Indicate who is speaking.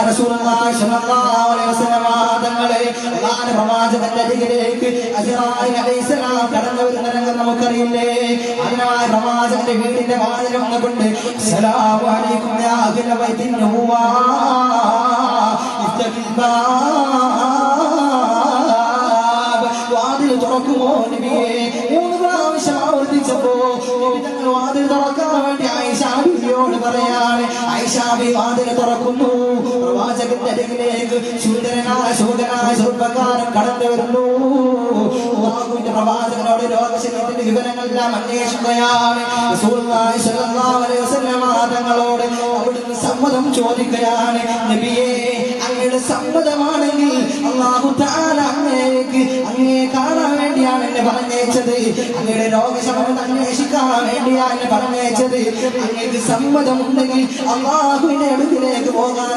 Speaker 1: റസൂലുള്ളാഹി സ്വല്ലല്ലാഹു അലൈഹി വസല്ലം തങ്ങളെ അല്ലാഹുവിന്റെ പ്രവാചകന്റെ അരികിലേക്ക് അസ്റായിൽ അലൈഹിസ്സലാം കടന്നു വരുന്ന രംഗം നമുക്കറിയില്ലേ? അതിനായി പ്രവാചകന്റെ വീടിന്റെ വാതിൽ വന്നുകൊണ്ട് അസ്സലാമു അലൈക്കും യാ അഹ്ല ബൈത്തിൻ നബുവ ഇഫ്തഹിൽ ബാബ്, വാതിൽ തുറക്കുമോ നബിയേ? മൂന്ന് പ്രാവശ്യം ആവർത്തിച്ചപ്പോ നബി വാതിൽ തുറക്കാൻ വേണ്ടി ആയിഷ ബീവിയോട് പറയാണ്. ആയിഷ ബീവി വാതിൽ തുറക്കുന്നു. പ്രവാചകന്റെ അരികിലേക്ക് സുന്ദരനായ ചെറുപ്പക്കാരൻ കടന്നു വരുന്നു. അല്ലാഹുവിന്റെ പ്രവാചകനോട് രോഗശരീരത്തിന്റെ വിവരങ്ങളെല്ലാം അന്വേഷിക്കുകയാണ്. റസൂലുള്ളാഹി സ്വല്ലല്ലാഹു അലൈഹി വസല്ലം തങ്ങളോട് അവിടുന്ന് സമ്മതം ചോദിക്കുകയാണ്. നബിയേ, അങ്ങയുടെ സമ്മതമാണെങ്കിൽ അല്ലാഹു തആല അങ്ങയെ കാണാൻ വേണ്ടിയാണ് എന്നെ പറഞ്ഞയച്ചത്. അങ്ങയുടെ രോഗശമനം അന്വേഷിക്കാൻ വേണ്ടിയാണ് എന്നെ പറഞ്ഞയച്ചത്. അങ്ങേക്ക് സമ്മതമുണ്ടെങ്കിൽ അല്ലാഹുവിന്റെ അടുക്കിലേക്ക് പോകാൻ